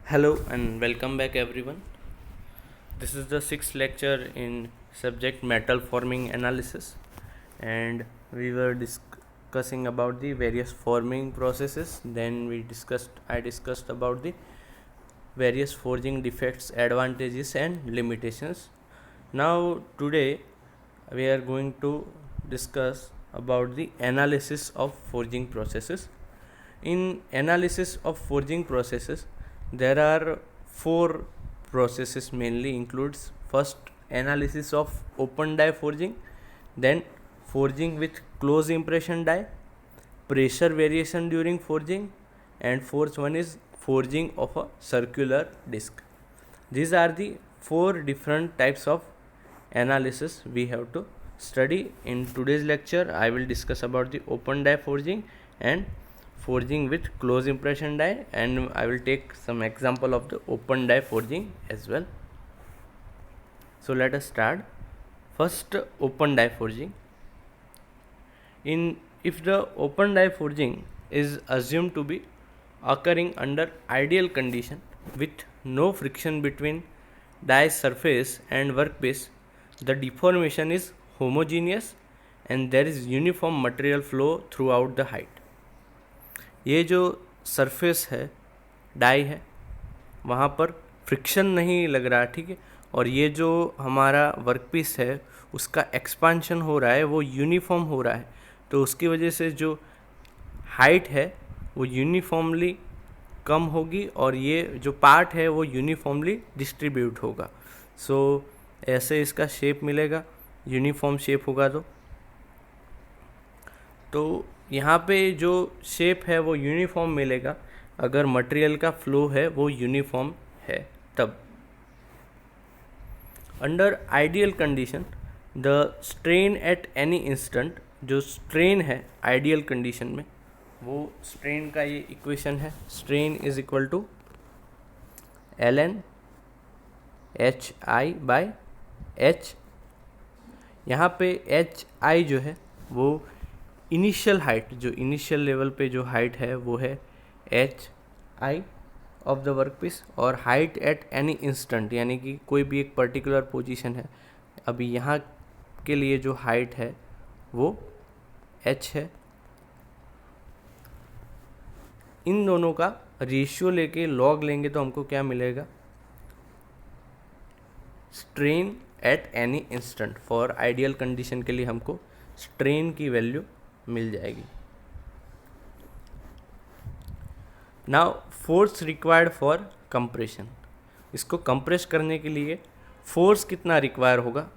Hello and welcome back everyone. This is the sixth lecture in subject metal forming analysis, and we were discussing about the various forming processes. Then I discussed about the various forging defects, advantages and limitations. Now today we are going to discuss about the analysis of forging processes. In analysis of forging processes, there are four processes mainly includes. First, analysis of open die forging, then forging with close impression die, pressure variation during forging, and fourth one is forging of a circular disc. These are the four different types of analysis we have to study. In today's lecture, I will discuss about the open die forging and forging with close impression die, and I will take some example of the open die forging as well. So let us start. First, open die forging. If the open die forging is assumed to be occurring under ideal condition with no friction between die surface and workpiece, the deformation is homogeneous and there is uniform material flow throughout the height. ये जो surface है, die है, वहाँ पर friction नहीं लग रहा, ठीक है, और ये जो हमारा वर्कपीस है उसका एक्सपांशन हो रहा है, वो यूनिफॉर्म हो रहा है, तो उसकी वजह से जो हाइट है वो यूनिफॉर्मली कम होगी और ये जो पार्ट है वो यूनिफॉर्मली डिस्ट्रीब्यूट होगा. सो ऐसे इसका शेप मिलेगा, यूनिफॉर्म शेप होगा. तो यहाँ पे जो शेप है वो यूनिफॉर्म मिलेगा अगर मटेरियल का फ्लो है वो यूनिफॉर्म है तब. Under ideal condition the strain at any instant, जो स्ट्रेन है आइडियल कंडीशन में, वो स्ट्रेन का ये इक्वेशन है. Strain is equal to ln hi/h. यहाँ पे hi जो है वो इनिशियल हाइट, जो इनिशियल लेवल पे जो हाइट है वो है hi of the work piece, और हाइट एट एनी इंस्टेंट यानी कि कोई भी एक पर्टिकुलर पोजीशन है. अभी यहाँ के लिए जो हाइट है वो h है. इन दोनों का रेशियो लेके लॉग लेंगे तो हमको क्या मिलेगा, strain at any instant. For ideal condition के लिए हमको स्ट्रेन की वैल्यू मिल जाएगी. Now force required for compression. इसको कंप्रेस करने के लिए फोर्स कितना रिक्वायर होगा.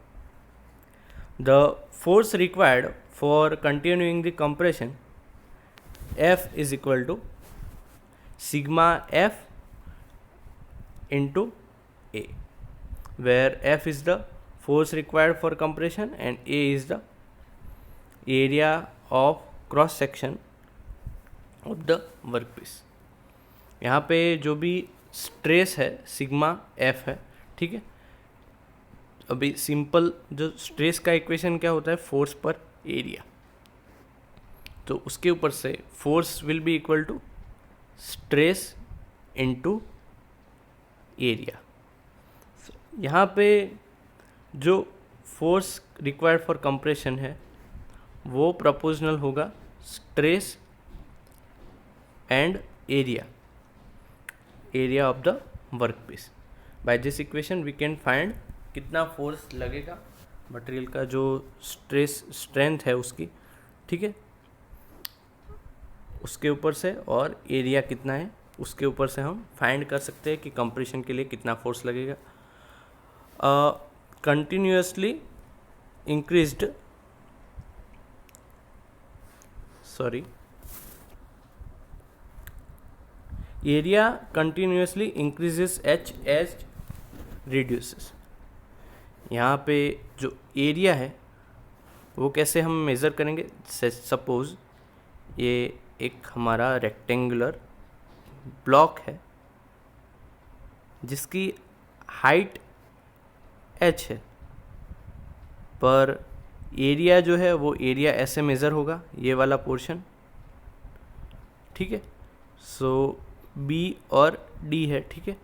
The force required for continuing the compression F is equal to sigma F into A, where F is the force required for compression and A is the area of cross section of the workpiece. यहाँ पे जो भी stress है sigma F है, ठीक है. अभी simple जो स्ट्रेस का इक्वेशन क्या होता है, फोर्स पर एरिया, तो उसके ऊपर से force will be equal to stress into area. यहाँ पे जो फोर्स रिक्वायर्ड फॉर कंप्रेशन है वो प्रोपोर्शनल होगा stress and area of the workpiece. By this equation we can find कितना फोर्स लगेगा मटेरियल का, जो स्ट्रेंथ है उसकी, ठीक है, उसके ऊपर से, और एरिया कितना है उसके ऊपर से हम फाइंड कर सकते हैं कि कंप्रेशन के लिए कितना फोर्स लगेगा. Continuously increased area continuously increases H as reduces. यहाँ पे जो एरिया है वो कैसे हम मेज़र करेंगे. सपोज ये एक हमारा रेक्टेंगुलर ब्लॉक है जिसकी हाइट h है, पर एरिया जो है वो एरिया ऐसे मेज़र होगा, ये वाला पोर्शन, ठीक है. सो बी और डी है, ठीक है,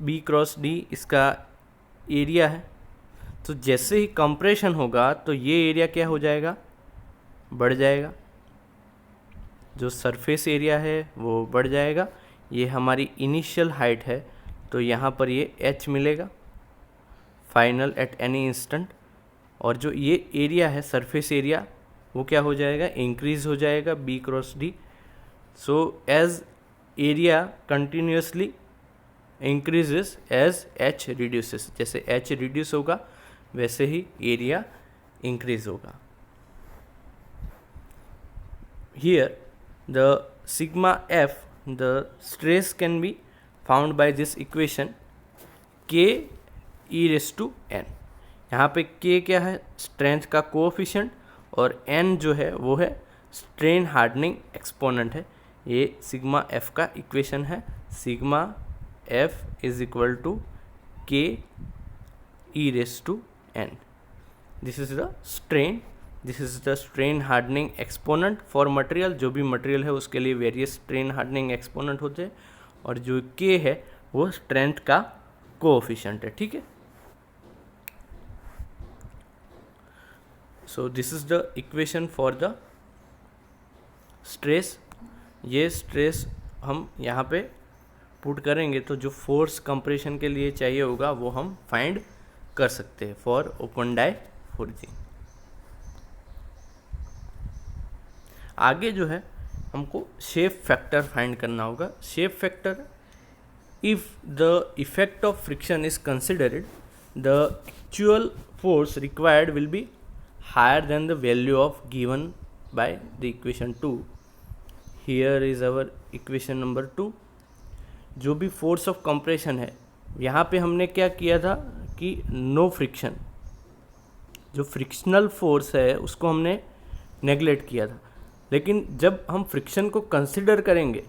बी क्रॉस डी इसका एरिया है। तो जैसे ही कंप्रेशन होगा तो ये एरिया क्या हो जाएगा, बढ़ जाएगा, जो सरफेस एरिया है वो बढ़ जाएगा। ये हमारी इनिशियल हाइट है, तो यहाँ पर ये h मिलेगा फाइनल एट एनी इंस्टेंट, और जो ये एरिया है सरफेस एरिया वो क्या हो जाएगा, इंक्रीज हो जाएगा b cross d। So as area continuously increases as h reduces, जैसे h रिड्यूस होगा वैसे ही एरिया इंक्रीज होगा। Here the sigma f, the stress can be found by this equation k e raised to n। यहाँ पे k क्या है, strength का कोएफिशिएंट, और n जो है वो है स्ट्रेन हार्डनिंग एक्सपोनेंट है। ये सिग्मा f का इक्वेशन है, sigma f is equal to k e raised to n। This is the strain, this is the strain hardening exponent for material. जो भी मटेरियल है उसके लिए वेरियस स्ट्रेन हार्डनिंग एक्सपोनेंट होते हैं, और जो के है वो स्ट्रेंथ का कोएफिशिएंट है, ठीक है। So this is the equation for the stress. ये स्ट्रेस हम यहाँ पे पुट करेंगे तो जो फोर्स कंप्रेशन के लिए चाहिए होगा वो हम फाइंड कर सकते हैं फॉर ओपन डाई फोर्जिंग। आगे जो है हमको शेप फैक्टर फाइंड करना होगा। Shape factor, if the effect of friction is considered, the actual force required will be higher then the value of given by the equation 2। Here is our equation number 2। जो भी force of compression है, यहाँ पे हमने क्या किया था कि नो फ्रिक्शन, जो फ्रिक्शनल फोर्स है उसको हमने नेगलेक्ट किया था। लेकिन जब हम फ्रिक्शन को कंसिडर करेंगे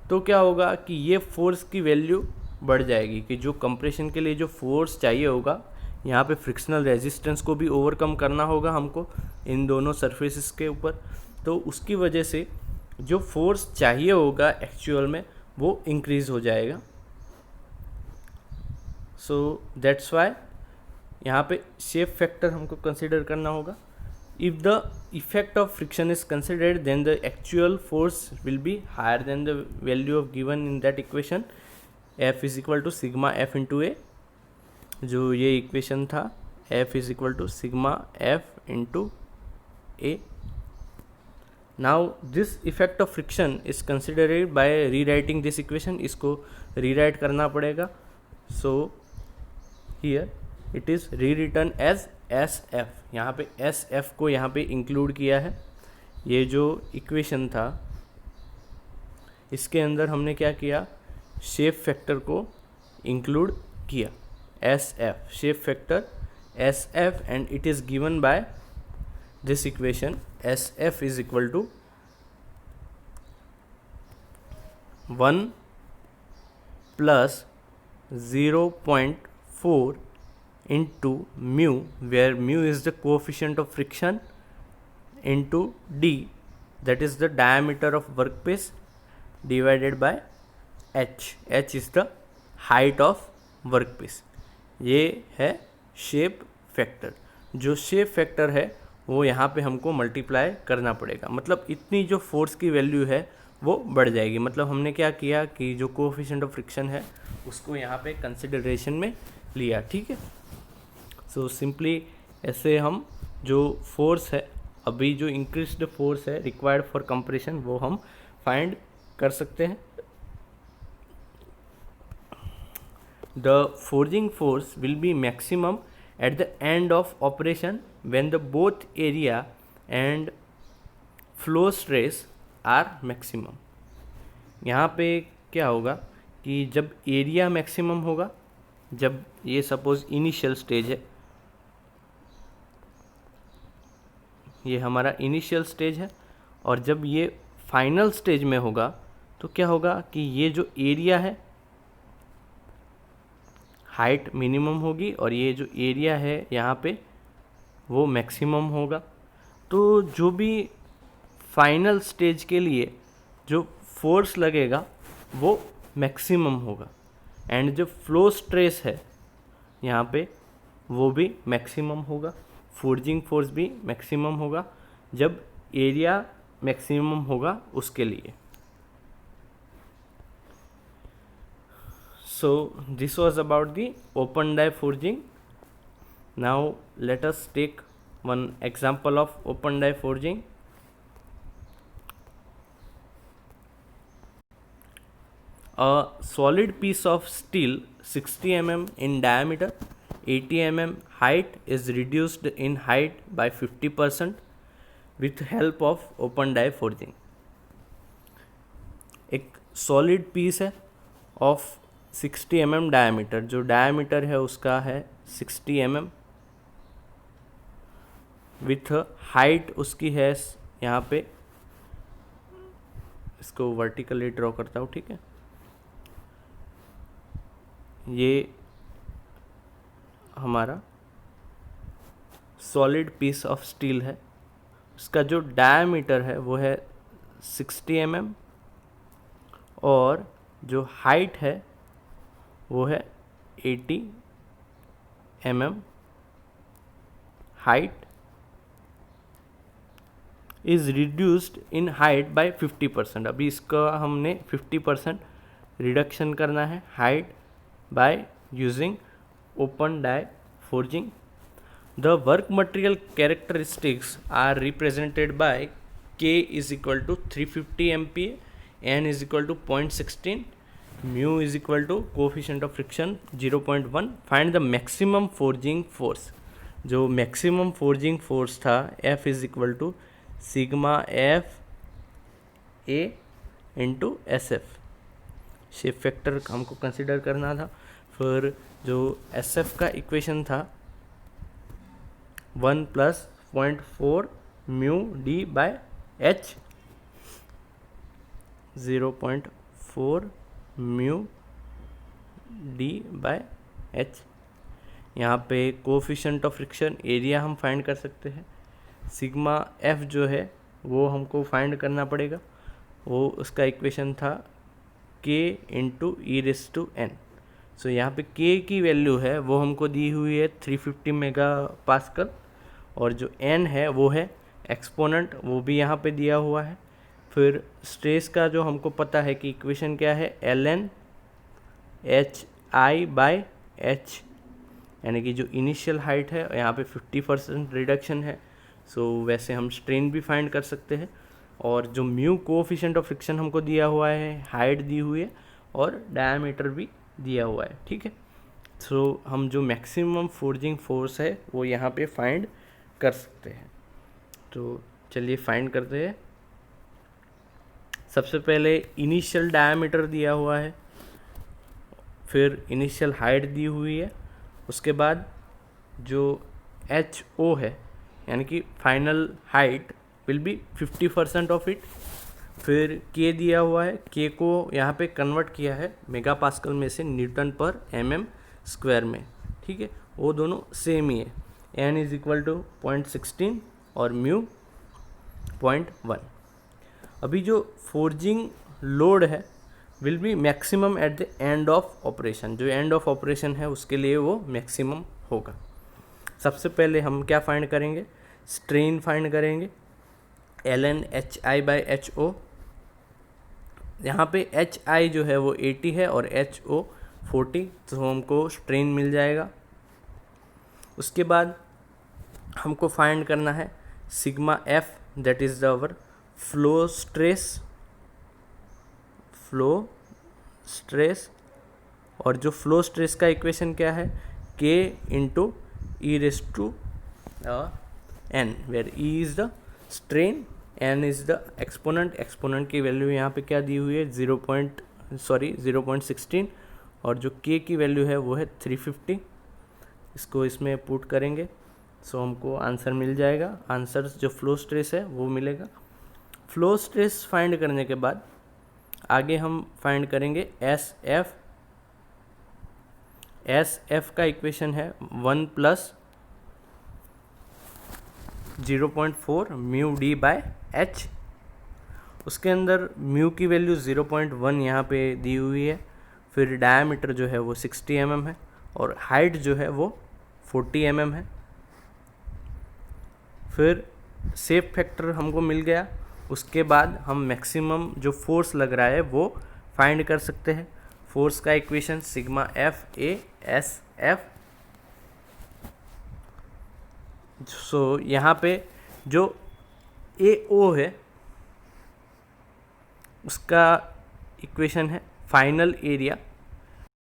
तो क्या होगा कि ये फोर्स की वैल्यू बढ़ जाएगी, कि जो कंप्रेशन के लिए जो फोर्स चाहिए होगा, यहाँ पे फ्रिक्शनल रेजिस्टेंस को भी ओवरकम करना होगा हमको इन दोनों सरफेसेस के ऊपर। तो उसकी वजह से जो फोर्स चाहिए होगा एक्चुअल में वो इंक्रीज हो जाएगा। सो दैट्स वाई यहाँ पे शेप फैक्टर हमको कंसिडर करना होगा। If the effect of friction is considered, then the actual force will be higher than the value of given in that equation, F is equal to sigma F into A। जो ये equation था, F is equal to sigma F into A। Now this effect of friction is considered by rewriting this equation। इसको rewrite करना पड़ेगा। So here it is rewritten as SF। यहाँ पे SF को यहाँ पे इंक्लूड किया है। ये जो इक्वेशन था इसके अंदर हमने क्या किया, शेप फैक्टर को इंक्लूड किया, SF shape factor SF, and it is given by this equation SF is equal to 1 plus 0.4 into mu, where mu is the coefficient of friction, into d, that is the diameter of workpiece, divided by h, h is the height of workpiece। ये है shape factor. जो shape factor है वो यहाँ पे हमको multiply करना पड़ेगा, मतलब इतनी जो फोर्स की वैल्यू है वो बढ़ जाएगी। मतलब हमने क्या किया कि जो कोएफिशिएंट ऑफ फ्रिक्शन है उसको यहाँ पे कंसिडरेशन में लिया, ठीक है। सो सिंपली ऐसे हम जो फोर्स है, अभी जो इंक्रीज्ड फोर्स है रिक्वायर्ड फॉर कंप्रेशन, वो हम फाइंड कर सकते हैं। The forging force will be maximum at the end of operation when the both area and flow stress are maximum. यहाँ पे क्या होगा कि जब एरिया मैक्सिमम होगा, जब ये सपोज इनिशियल स्टेज है, ये हमारा इनिशियल स्टेज है, और जब ये फाइनल स्टेज में होगा तो क्या होगा कि ये जो एरिया है हाइट मिनिमम होगी, और ये जो एरिया है यहाँ पे वो मैक्सिमम होगा। तो जो भी फाइनल स्टेज के लिए जो फोर्स लगेगा वो मैक्सिमम होगा, एंड जो फ्लो स्ट्रेस है यहाँ पे वो भी मैक्सिमम होगा, फोर्जिंग फोर्स भी मैक्सिमम होगा जब एरिया मैक्सिमम होगा उसके लिए. So this was about the open die forging. Now let us take one example of open die forging. A solid piece of steel 60 mm in diameter, 80 mm height is reduced in height by 50% with help of open die forging. एक solid piece है of 60 mm diameter, जो diameter है उसका है 60 mm, with height उसकी है यहाँ पे, इसको वर्टिकली ड्रॉ करता हूँ, ठीक है. ये हमारा सॉलिड पीस ऑफ स्टील है, उसका जो डायमीटर है वो है 60 mm और जो हाइट है वो है 80 mm. Height is reduced in height by 50%. अभी इसका हमने 50% रिडक्शन करना है height by using open die forging. The work material characteristics are represented by K is equal to 350 MPa, N is equal to 0.16, mu is equal to coefficient of friction 0.1. Find the maximum forging force. जो maximum forging force था F is equal to sigma F A into SF. Shape factor हमको consider करना था. फिर जो SF का equation था 1 + 0.4 mu D by H, 0.4 mu D by H. यहाँ पे कोफिशिएंट ऑफ फ्रिक्शन एरिया हम फाइंड कर सकते हैं. सिग्मा एफ जो है वो हमको फाइंड करना पड़ेगा, वो उसका इक्वेशन था k into E raise to n. So यहाँ पे k की वैल्यू है वो हमको दी हुई है 350 मेगा पास्कल, और जो n है वो है एक्सपोनेंट, वो भी यहाँ पे दिया हुआ है. फिर स्ट्रेस का जो हमको पता है कि इक्वेशन क्या है, ln hi बाय h, यानी कि जो इनिशियल हाइट है यहाँ पे 50% रिडक्शन है. सो वैसे हम स्ट्रेन भी फाइंड कर सकते हैं. और जो म्यू कोएफिशिएंट ऑफ फ्रिक्शन हमको दिया हुआ है, हाइट दी हुई है और डायमीटर भी दिया हुआ है, ठीक है. सो हम जो मैक्सिमम फोर्जिंग फोर्स है वो यहाँ पे फाइंड कर सकते हैं. तो चलिए फाइंड करते हैं. सबसे पहले इनिशियल डायमीटर दिया हुआ है, फिर इनिशियल हाइट दी हुई है, उसके बाद जो एच ओ है यानी कि final height will be 50% of it. फिर के दिया हुआ है, के को यहाँ पे कन्वर्ट किया है मेगा पास्कल में से न्यूटन पर mm स्क्वायर में, ठीक है. वो दोनों सेम ही है. n इज इक्वल टू 0.16 और म्यू 0.1. अभी जो फोर्जिंग लोड है will be maximum at the end of operation. जो एंड ऑफ ऑपरेशन है उसके लिए वो मैक्सिमम होगा. सबसे पहले हम क्या फाइंड करेंगे, स्ट्रेन फाइंड करेंगे, ln hi by H O. यहाँ पे hi जो है वो 80 है और ho 40, तो हमको स्ट्रेन मिल जाएगा. उसके बाद हमको फाइंड करना है sigma f, that is our flow stress. और जो फ्लो स्ट्रेस का इक्वेशन क्या है, k into E raise to n, where e is the strain, n is the exponent. Exponent की वैल्यू यहाँ पे क्या दी हुई है 0.16, और जो k की वैल्यू है वो है 350. इसको इसमें पुट करेंगे सो हमको आंसर मिल जाएगा. आंसर जो फ्लो स्ट्रेस है वो मिलेगा. फ्लो स्ट्रेस फाइंड करने के बाद आगे हम फाइंड करेंगे एस का इक्वेशन है 1 + 0.4 म्यू डी बाय एच, उसके अंदर म्यू की वैल्यू 0.1 यहाँ पे दी हुई है। फिर डायमीटर जो है वो 60 mm है और हाइट जो है वो 40 mm है। फिर शेप फैक्टर हमको मिल गया। उसके बाद हम मैक्सिमम जो फोर्स लग रहा है वो फाइंड कर सकते हैं। फोर्स का equation sigma F A S F. So यहाँ पे जो ए ओ है उसका इक्वेशन है final area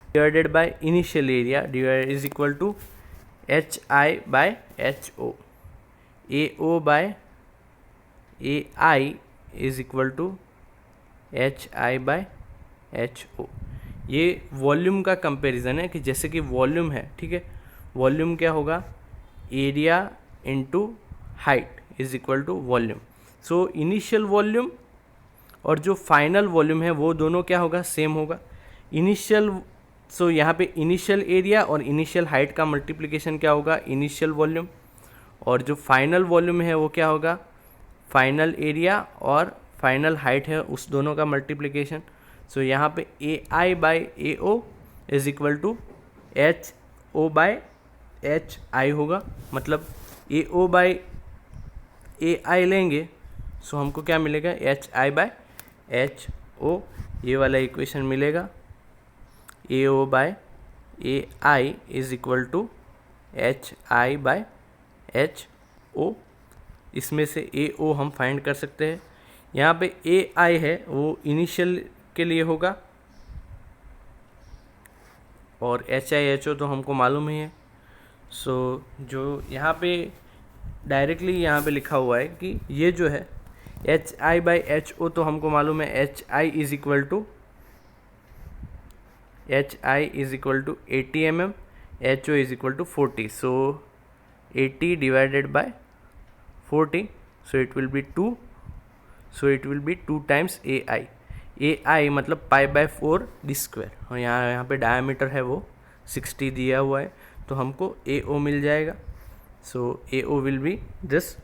divided by initial area divide is equal to H I by H O. A O by A I is equal to H I by H O. ये volume का comparison है कि जैसे कि volume है, ठीक है, volume क्या होगा, area into height is equal to volume. So initial volume और जो फाइनल वॉल्यूम है वो दोनों क्या होगा, सेम होगा। इनिशियल सो यहाँ पे इनिशियल एरिया और इनिशियल हाइट का मल्टीप्लिकेशन क्या होगा, इनिशियल वॉल्यूम, और जो फाइनल वॉल्यूम है वो क्या होगा, फाइनल एरिया और फाइनल हाइट है उस दोनों का मल्टीप्लिकेशन। सो यहाँ पे A I by A O is equal to H O by H I होगा। मतलब ए ओ बाई ए आई लेंगे सो हमको क्या मिलेगा, H I by H O, ये वाला इक्वेशन मिलेगा। A O by A I is equal to H I by H O. इसमें से ए ओ हम फाइंड कर सकते हैं। यहाँ पे ए आई है वो इनिशियल के लिए होगा और एच आई एच ओ तो हमको मालूम ही है। सो जो यहाँ पे डायरेक्टली यहाँ पे लिखा हुआ है कि ये जो है H I by H O तो हमको मालूम है H I is equal to 80 mm, H O is equal to 40। So 80 divided by 40, so it will be 2, so it will be 2 times AI। AI मतलब पाई बाय 4 डी स्क्वायर, और यहाँ पे diameter है वो 60 दिया हुआ है तो हमको AO मिल जाएगा। सो AO will be this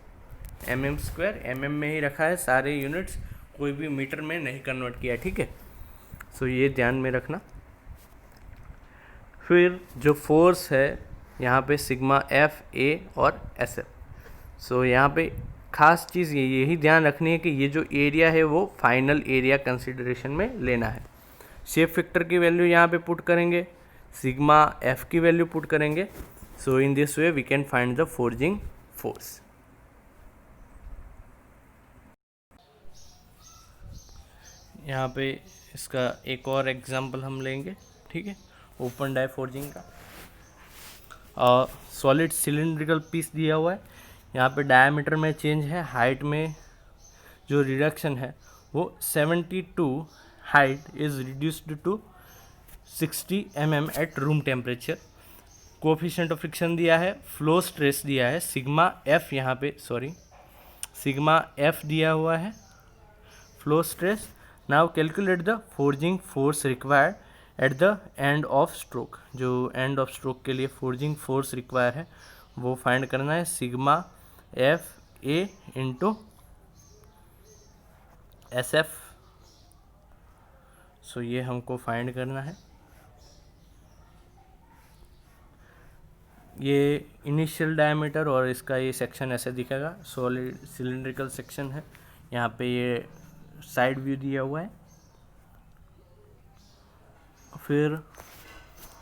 mm square. mm में ही रखा है सारे यूनिट्स, कोई भी मीटर में नहीं कन्वर्ट किया, ठीक है। सो ये ध्यान में रखना। फिर जो फोर्स है यहाँ पे सिग्मा एफ ए और एस एफ। सो यहाँ पे खास चीज़ यही ध्यान रखनी है कि ये जो एरिया है वो फाइनल एरिया कंसिडरेशन में लेना है। शेप फैक्टर की वैल्यू यहाँ पे पुट करेंगे, सिग्मा एफ की वैल्यू पुट करेंगे। So in this way we can find the forging force. यहाँ पे इसका एक और एग्जांपल हम लेंगे, ठीक है, ओपन डाई फोर्जिंग का। सॉलिड सिलिंड्रिकल पीस दिया हुआ है, यहाँ पे डायमीटर में चेंज है, हाइट में जो रिडक्शन है वो 72 height is reduced to 60 mm at room temperature. Coefficient of friction दिया है, फ्लो स्ट्रेस दिया है, सिग्मा एफ यहाँ पे सिग्मा एफ दिया हुआ है, flow stress. Now calculate the forging force required at the end of stroke. जो एंड ऑफ स्ट्रोक के लिए फोर्जिंग फोर्स रिक्वायर है वो फाइंड करना है, sigma F A into S F. So ये हमको फाइंड करना है। ये इनिशियल डायमीटर और इसका ये सेक्शन ऐसे दिखेगा, सॉलिड सिलिंड्रिकल सेक्शन है। यहाँ पे ये साइड व्यू दिया हुआ है। फिर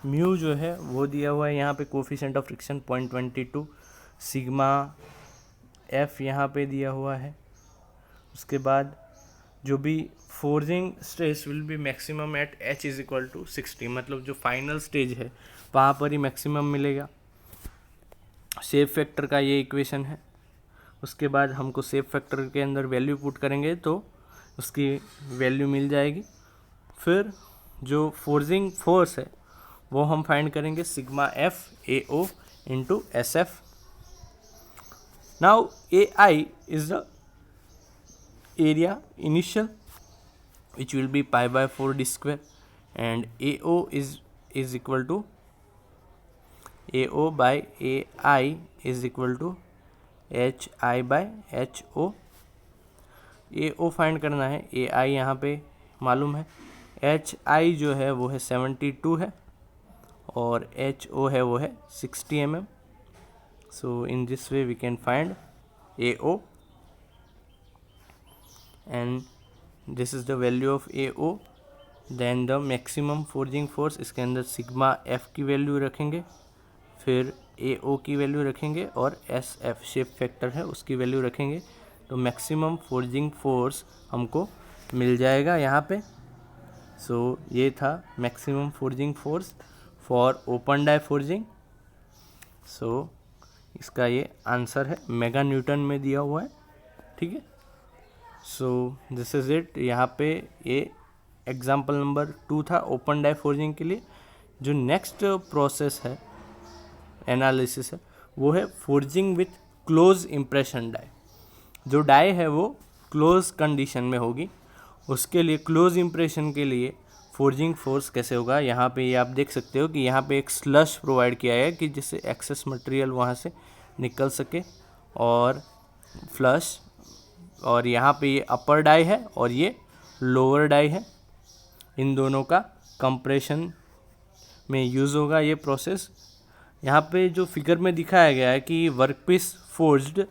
म्यू जो है वो दिया हुआ है, यहाँ पे coefficient of friction 0.22, sigma F यहाँ पे दिया हुआ है। उसके बाद जो भी forging stress will be maximum at H is equal to 60, मतलब जो फाइनल स्टेज है वहाँ पर ही मैक्सिमम मिलेगा। शेप फैक्टर का ये इक्वेशन है। उसके बाद हमको शेप फैक्टर के अंदर वैल्यू पुट करेंगे तो उसकी वैल्यू मिल जाएगी। फिर जो फोर्जिंग फोर्स है वो हम फाइंड करेंगे, sigma F A O into S F. Now A I is the area initial which will be pi by 4 d square, and AO is equal to AO by AI is equal to HI by HO. AO find करना है। AI यहाँ पे मालूम है, HI जो है वो है 72 है और HO है वो है 60 mm। So in this way we can find AO and this is the value of AO। Then the maximum forging force, इसके अंदर सिग्मा F की वैल्यू रखेंगे, फिर AO की वैल्यू रखेंगे और SF शेप फैक्टर है उसकी वैल्यू रखेंगे, तो मैक्सिमम फोर्जिंग फोर्स हमको मिल जाएगा यहाँ पे। सो ये था maximum forging force for open die forging. So इसका ये आंसर है, मेगा न्यूटन में दिया हुआ है, ठीक है। सो दिस इज़ इट। यहाँ पे ये एग्जाम्पल नंबर 2 था ओपन डाई फोर्जिंग के लिए। जो नेक्स्ट प्रोसेस है, एनालिसिस है, वो है forging with close impression die. जो डाई है वो क्लोज कंडीशन में होगी, उसके लिए क्लोज इम्प्रेशन के लिए फोर्जिंग फोर्स कैसे होगा, यहाँ पे ये आप देख सकते हो कि यहाँ पे एक स्लश प्रोवाइड किया है कि जिससे एक्सेस मटेरियल वहाँ से निकल सके और फ्लश, और यहाँ पे ये अपर डाई है और ये लोअर डाई है, इन दोनों का कंप्रेशन में यूज़ होगा ये प्रोसेस। यहाँ पे जो फिगर में दिखाया गया है कि workpiece forged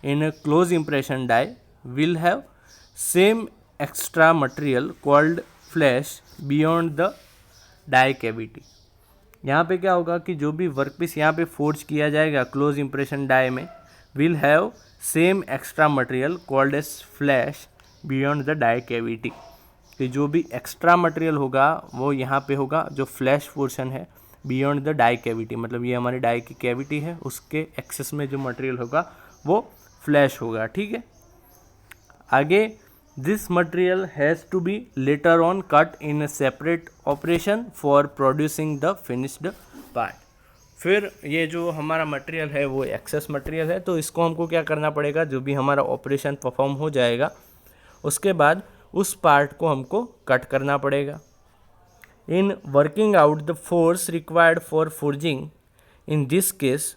in a close impression die will have same extra material called flash beyond the die cavity. यहाँ पे क्या होगा कि जो भी वर्कपीस यहाँ पे फोर्ज किया जाएगा क्लोज इम्प्रेशन डाई में, will have same extra material called as flash beyond the die cavity. कि जो भी एक्स्ट्रा मटेरियल होगा वो यहाँ पे होगा, जो फ्लैश पोर्शन है बियॉन्ड द डाई कैविटी, मतलब ये हमारी डाई की कैविटी है, उसके एक्सेस में जो मटेरियल होगा वो फ्लैश होगा, ठीक है। आगे, this material has to be later on cut in a separate operation for producing the finished part. फिर ये जो हमारा मटेरियल है वो एक्सेस मटेरियल है, तो इसको हमको क्या करना पड़ेगा, जो भी हमारा ऑपरेशन परफॉर्म हो जाएगा उसके बाद उस पार्ट को हमको कट करना पड़ेगा। In working out the force required for forging in this case,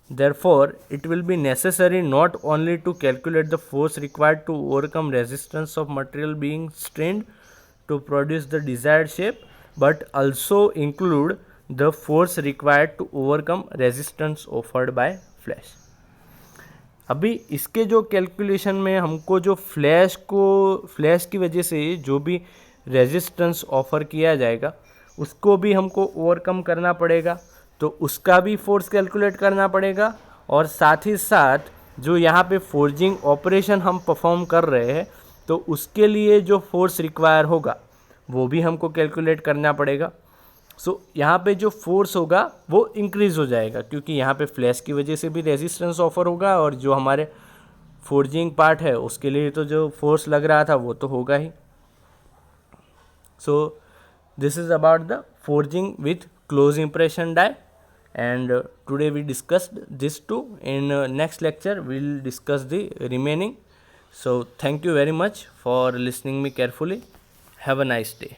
therefore it will be necessary not only to calculate the force required to overcome resistance of material being strained to produce the desired shape, but also include the force required to overcome resistance offered by flash। अभी इसके जो calculation में हमको जो flash की वजह से जो भी रेजिस्टेंस ऑफर किया जाएगा उसको भी हमको ओवरकम करना पड़ेगा, तो उसका भी फोर्स कैलकुलेट करना पड़ेगा, और साथ ही साथ जो यहाँ पे फोर्जिंग ऑपरेशन हम परफॉर्म कर रहे हैं तो उसके लिए जो फोर्स रिक्वायर होगा वो भी हमको कैलकुलेट करना पड़ेगा। सो यहाँ पे जो फोर्स होगा वो इंक्रीज़ हो जाएगा, क्योंकि यहाँ पे फ्लैश की वजह से भी रेजिस्टेंस ऑफर होगा, और जो हमारे फोर्जिंग पार्ट है उसके लिए तो जो फोर्स लग रहा था वो तो होगा ही। So this is about the forging with close impression die, and today we discussed this too. In next lecture we'll discuss the remaining. So thank you very much for listening me carefully. Have a nice day.